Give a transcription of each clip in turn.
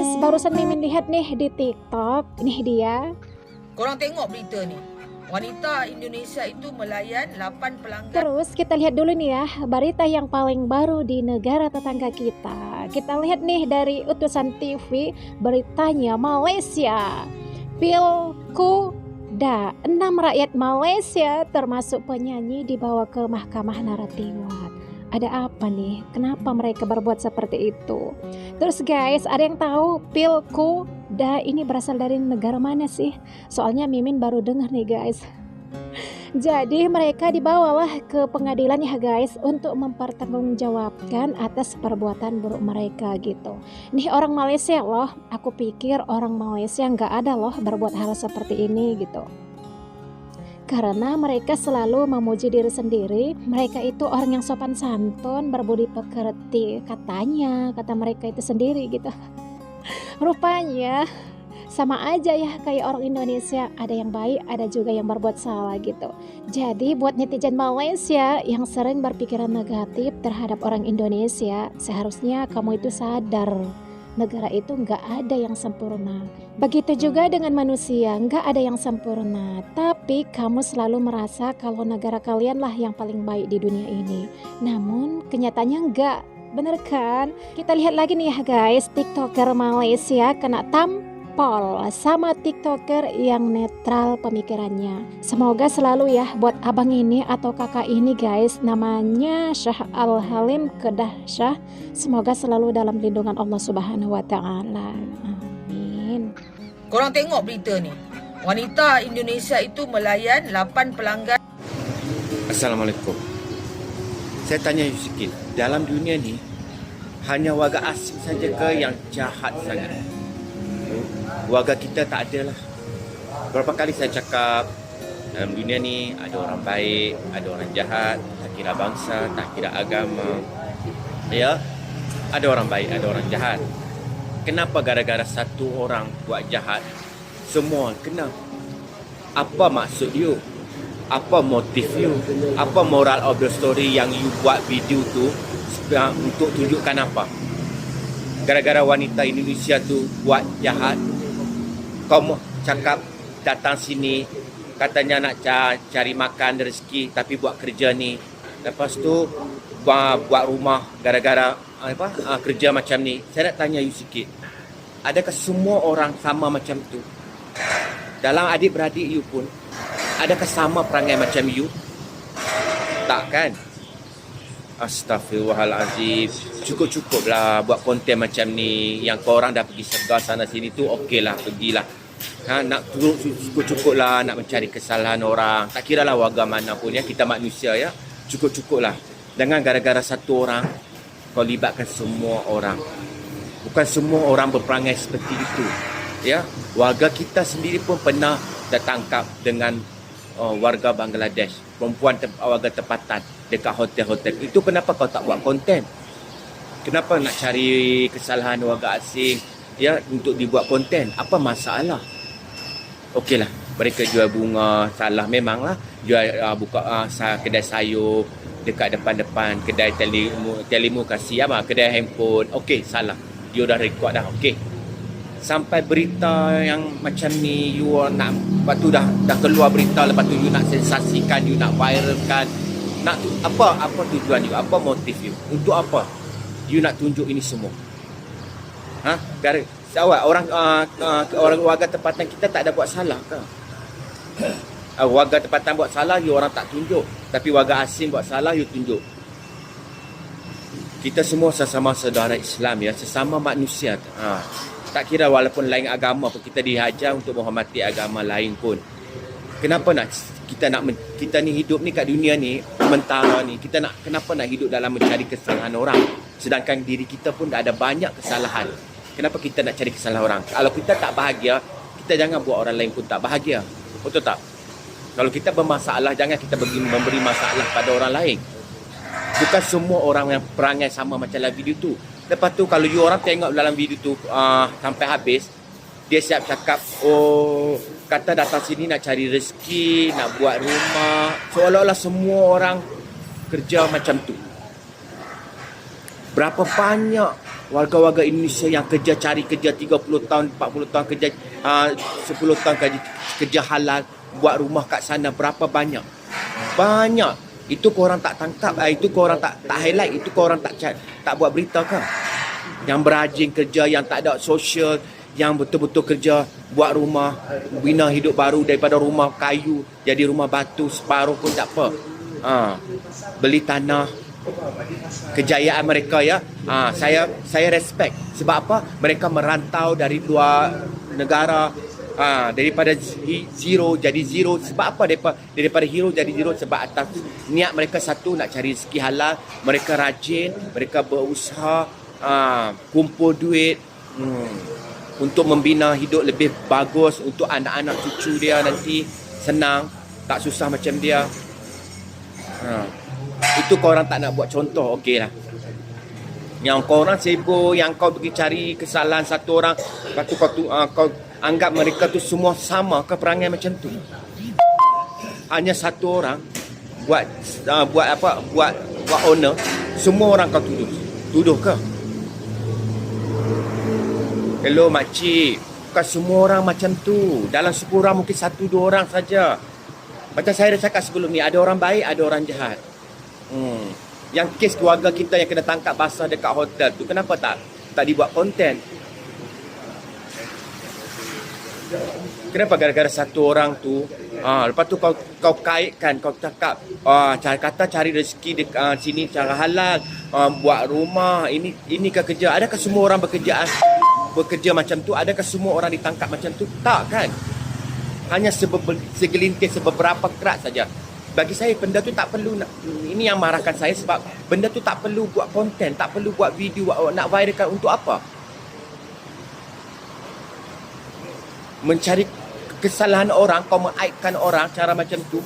guys, barusan Mimin lihat nih di TikTok. Nih dia. Korang tengok berita ni. Wanita Indonesia itu melayan 8 pelanggan. Terus kita lihat dulu nih ya, berita yang paling baru di negara tetangga kita. Kita lihat nih dari Utusan TV, beritanya Malaysia. Pilkuda, 6 rakyat Malaysia termasuk penyanyi dibawa ke Mahkamah Naratibat. Ada apa nih? Kenapa mereka berbuat seperti itu? Terus guys, ada yang tahu Pilkuda ini berasal dari negara mana sih? Soalnya Mimin baru dengar nih guys. Jadi mereka dibawalah ke pengadilan ya guys, untuk mempertanggungjawabkan atas perbuatan buruk mereka gitu. Nih orang Malaysia loh, aku pikir orang Malaysia nggak ada loh berbuat hal seperti ini gitu. Karena mereka selalu memuji diri sendiri, mereka itu orang yang sopan santun, berbudi pekerti, katanya, kata mereka itu sendiri gitu. Rupanya sama aja ya kayak orang Indonesia, ada yang baik, ada juga yang berbuat salah gitu. Jadi buat netizen Malaysia yang sering berpikiran negatif terhadap orang Indonesia, seharusnya kamu itu sadar, negara itu nggak ada yang sempurna. Begitu juga dengan manusia, nggak ada yang sempurna. Tapi kamu selalu merasa kalau negara kalian lah yang paling baik di dunia ini. Namun kenyataannya nggak, bener kan? Kita lihat lagi nih ya guys, TikToker Malaysia kena tampol sama TikToker yang netral pemikirannya. Semoga selalu ya buat abang ini atau kakak ini guys, namanya Syah Al-Halim Kedah Syah. Semoga selalu dalam lindungan Allah Subhanahu wa taala. Amin. Korang tengok berita ni. Wanita Indonesia itu melayan 8 pelanggan. Assalamualaikum. Saya tanya you sikit, dalam dunia ni hanya warga asing saja ke yang jahat sangat? Warga kita tak ada lah. Berapa kali saya cakap, dalam dunia ni ada orang baik, ada orang jahat, tak kira bangsa, tak kira agama. Ya, ada orang baik, ada orang jahat. Kenapa gara-gara satu orang buat jahat, semua kena? Apa maksud you? Apa motif you? Apa moral of the story yang you buat video tu untuk tunjukkan apa? Gara-gara wanita Indonesia tu buat jahat, kau cakap datang sini katanya nak cari makan rezeki tapi buat kerja ni. Lepas tu buat rumah gara-gara kerja macam ni. Saya nak tanya you sikit, adakah semua orang sama macam tu? Dalam adik-beradik you pun, adakah sama perangai macam you? Tak kan? Astaghfirullahalazim. Cukup-cukuplah buat konten macam ni. Yang korang dah pergi segar sana sini tu, okeylah, pergilah. Nak turun cukup-cukuplah, nak mencari kesalahan orang. Tak kira lah warga mana pun ya, kita manusia ya. Cukup-cukuplah. Jangan gara-gara satu orang kau libatkan semua orang. Bukan semua orang berperangai seperti itu. Ya, warga kita sendiri pun pernah tertangkap dengan warga Bangladesh, perempuan warga tempatan dekat hotel-hotel. Itu kenapa kau tak buat konten? Kenapa nak cari kesalahan warga asing ya untuk dibuat konten? Apa masalah? Okeylah, mereka jual bunga, salah memanglah. Jual buka kedai sayur dekat depan-depan kedai telekomunikasi kedai handphone. Okey, salah. You dah rekod dah, okey. Sampai berita yang macam ni you nak, lepas tu dah keluar berita, lepas tu you nak sensasikan, you nak viralkan. Nak apa tujuan you? Apa motif you? Untuk apa you nak tunjuk ini semua? Orang warga tempatan kita tak ada buat salah ke? Warga tempatan buat salah, you orang tak tunjuk. Tapi warga asing buat salah, you tunjuk. Kita semua sesama saudara Islam ya, sesama manusia. Tak kira walaupun lain agama pun, kita dihajar untuk menghormati agama lain pun. Kenapa kita ni hidup ni kat dunia ni sementara ni, kenapa nak hidup dalam mencari kesalahan orang, sedangkan diri kita pun dah ada banyak kesalahan. Kenapa kita nak cari kesalahan orang? Kalau kita tak bahagia, kita jangan buat orang lain pun tak bahagia. Betul tak? Kalau kita bermasalah, jangan kita memberi masalah pada orang lain. Bukan semua orang yang perangai sama macam dalam video tu. Lepas tu kalau you orang tengok dalam video tu sampai habis, dia siap cakap, kata datang sini nak cari rezeki, nak buat rumah. Seolah-olah semua orang kerja macam tu. Berapa banyak warga-warga Indonesia yang kerja, cari kerja 30 tahun, 40 tahun kerja, 10 tahun kerja halal, buat rumah kat sana. Berapa banyak? Banyak. Itu korang tak tangkap, itu korang tak highlight, itu korang tak buat berita ke? Yang berajin kerja, yang tak ada sosial, yang betul-betul kerja buat rumah, bina hidup baru daripada rumah kayu jadi rumah batu, separuh pun tak apa. Beli tanah. Kejayaan mereka ya, saya respect. Sebab apa? Mereka merantau dari luar negara, daripada zero jadi zero. Sebab apa? Daripada hero jadi zero, sebab atas niat mereka satu, nak cari rezeki halal. Mereka rajin, mereka berusaha, kumpul duit, untuk membina hidup lebih bagus untuk anak-anak cucu dia nanti. Senang, tak susah macam dia. Itu korang tak nak buat contoh, okey lah. Yang korang sibuk, yang kau pergi cari kesalahan satu orang, lepas tu kau anggap mereka tu semua sama ke perangai macam tu? Hanya satu orang buat owner, semua orang kau tuduh ke? Hello makcik, bukan semua orang macam tu. Dalam 10 orang mungkin 1-2 orang saja. Macam saya dah cakap sebelum ni, ada orang baik, ada orang jahat. Yang kes keluarga kita yang kena tangkap basah dekat hotel tu, kenapa tak dibuat konten? Kenapa gara-gara satu orang tu, lepas tu kau kaitkan, kau cakap, kata cari rezeki di sini cara halal, buat rumah, ini ke kerja. Adakah semua orang bekerja macam tu? Adakah semua orang ditangkap macam tu? Tak kan? Hanya segelintir, beberapa kerat saja. Bagi saya benda tu tak perlu ini yang marahkan saya, sebab benda tu tak perlu buat konten, tak perlu buat video, nak viralkan untuk apa? Mencari kesalahan orang, kau mengaibkan orang cara macam tu.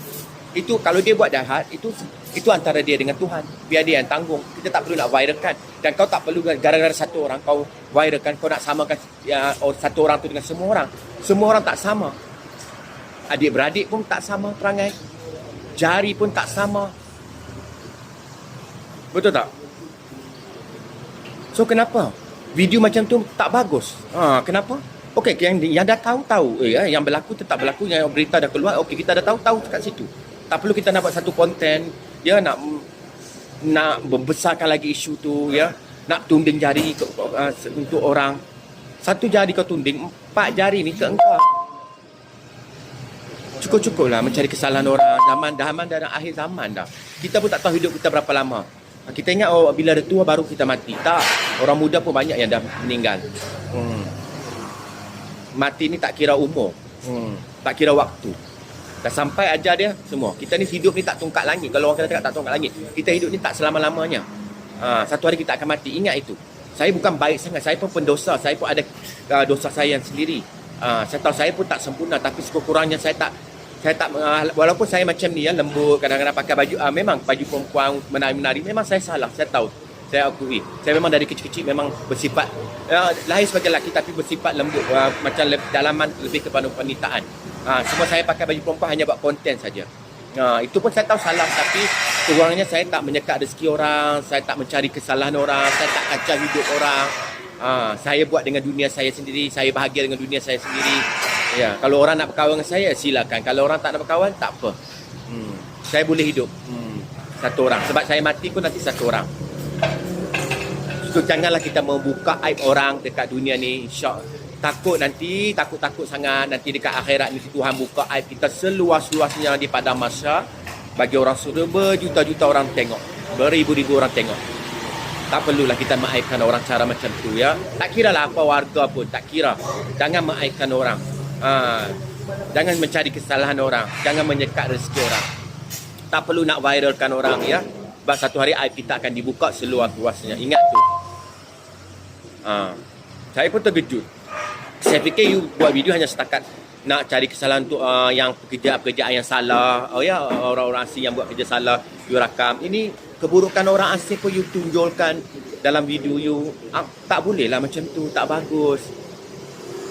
Itu kalau dia buat jahat, itu antara dia dengan Tuhan. Biar dia yang tanggung. Kita tak perlu nak viralkan. Dan kau tak perlu gara-gara satu orang kau viralkan, kau nak samakan satu orang tu dengan semua orang. Semua orang tak sama. Adik-beradik pun tak sama perangai. Jari pun tak sama. Betul tak? So kenapa video macam tu tak bagus? Kenapa? Okey, yang dah tahu, yang berlaku tetap berlaku, yang berita dah keluar, okey, kita dah tahu kat situ. Tak perlu kita nak buat satu konten, ya, nak membesarkan lagi isu tu, ya, nak tunding jari untuk orang. Satu jari kau tunding, 4 jari ni ke engkau. Cukup-cukup lah mencari kesalahan orang. Zaman dah akhir zaman dah. Kita pun tak tahu hidup kita berapa lama. Kita ingat bila dah tua baru kita mati. Tak. Orang muda pun banyak yang dah meninggal. Mati ni tak kira umur. Tak kira waktu. Dah sampai ajar dia semua. Kita ni hidup ni tak tungkat langit. Kalau orang kata tak tungkat langit. Kita hidup ni tak selama-lamanya. Satu hari kita akan mati. Ingat itu. Saya bukan baik sangat. Saya pun pendosa. Saya pun ada dosa saya yang sendiri. Saya tahu saya pun tak sempurna. Tapi sekurang-kurangnya saya tak walaupun saya macam ni ya, lembut, kadang-kadang pakai baju, memang baju perempuan menari-menari, memang saya salah, saya tahu, saya akui. Saya memang dari kecil-kecil memang bersifat lahir sebagai lelaki tapi bersifat lembut, macam dalaman lebih kepada wanitaan. Semua saya pakai baju perempuan hanya buat konten saja. Itu pun saya tahu salah, tapi kurangnya saya tak menyekat rezeki orang, saya tak mencari kesalahan orang, saya tak kacau hidup orang. Saya buat dengan dunia saya sendiri, saya bahagia dengan dunia saya sendiri. Ya, kalau orang nak berkawan dengan saya, silakan. Kalau orang tak nak berkawan, tak apa. Saya boleh hidup satu orang. Sebab saya mati pun nanti satu orang. So, janganlah kita membuka aib orang dekat dunia ni. Takut sangat. Nanti dekat akhirat ni Tuhan buka aib kita seluas-luasnya di padang mahsyar. Bagi orang sudah berjuta-juta orang tengok. Beribu-ribu orang tengok. Tak perlulah kita mengaibkan orang cara macam tu, ya. Tak kira lah apa warga pun, tak kira. Jangan mengaibkan orang. Jangan mencari kesalahan orang. Jangan menyekat rezeki orang. Tak perlu nak viralkan orang, ya. Sebab satu hari aib kita akan dibuka seluas-luasnya. Ingat tu. Saya pun terkejut. Saya fikir you buat video hanya setakat nak cari kesalahan untuk yang pekerjaan yang salah. Orang-orang asing yang buat kerja salah, you rakam. Ini keburukan orang asing pun you tunjulkan dalam video you. Tak boleh lah macam tu. Tak bagus.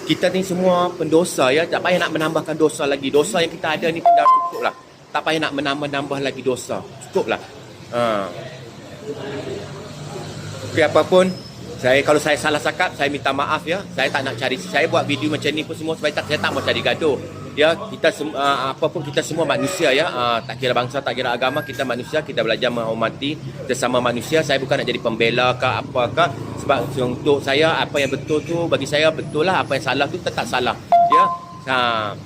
Kita ni semua pendosa, ya. Tak payah nak menambahkan dosa lagi. Dosa yang kita ada ni pun dah cukup lah. Tak payah nak menambah lagi dosa. Cukup lah. Tapi apapun, kalau saya salah cakap, saya minta maaf ya. Saya tak nak cari, saya buat video macam ni pun semua sebab saya tak mau cari gaduh. Ya, kita apapun kita semua manusia ya. Tak kira bangsa, tak kira agama, kita manusia, kita belajar menghormati sesama manusia. Saya bukan nak jadi pembela ke apakah. Sebab untuk saya apa yang betul tu bagi saya betul lah, apa yang salah tu tetap salah. Ya.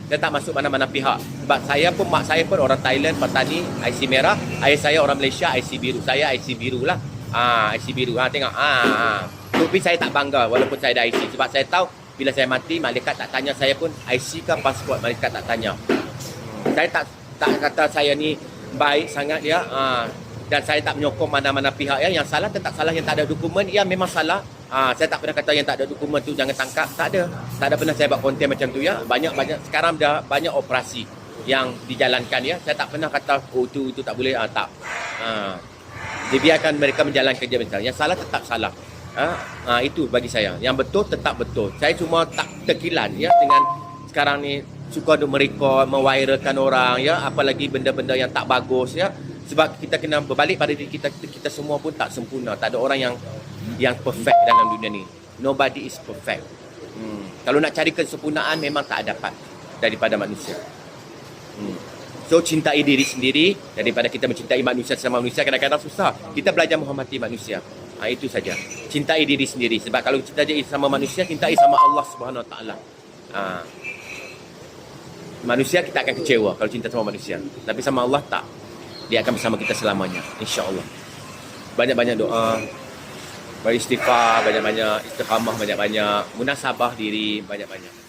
Dia tak masuk mana-mana pihak. Sebab mak saya pun orang Thailand, petani, IC merah. Ayah saya orang Malaysia, IC biru. Saya IC biru lah. IC biru. Tengok. Tapi saya tak bangga walaupun saya ada IC. Sebab saya tahu bila saya mati, malaikat tak tanya saya pun IC ke pasport, malaikat tak tanya. Saya tak kata saya ni baik sangat ya. Dan saya tak menyokong mana-mana pihak ya. Yang salah tetap salah, yang tak ada dokumen ya memang salah. Saya tak pernah kata yang tak ada dokumen tu jangan tangkap. Tak ada pernah saya buat konten macam tu ya. Banyak sekarang dah banyak operasi yang dijalankan ya. Saya tak pernah kata itu tak boleh. Tak. Dibiarkan mereka menjalankan kerja mereka. Yang salah tetap salah. Itu bagi saya. Yang betul tetap betul. Saya cuma tak terkilan ya dengan sekarang ni suka mereka mewairalkan orang ya, apalagi benda-benda yang tak bagus ya. Sebab kita kena berbalik pada diri kita. Kita semua pun tak sempurna. Tak ada orang yang perfect dalam dunia ni. Nobody is perfect. Kalau nak cari kesempurnaan memang tak dapat daripada manusia. So cintai diri sendiri daripada kita mencintai manusia sama manusia. Kadang-kadang susah. Kita belajar menghormati manusia. Itu saja. Cintai diri sendiri. Sebab kalau kita cintai sama manusia, cintai sama Allah Subhanahu Wa Taala. Manusia kita akan kecewa kalau cinta sama manusia. Tapi sama Allah tak. Dia akan bersama kita selamanya. InsyaAllah. Banyak-banyak doa. Beristighfar. Banyak-banyak istiqamah. Banyak-banyak munasabah diri. Banyak-banyak.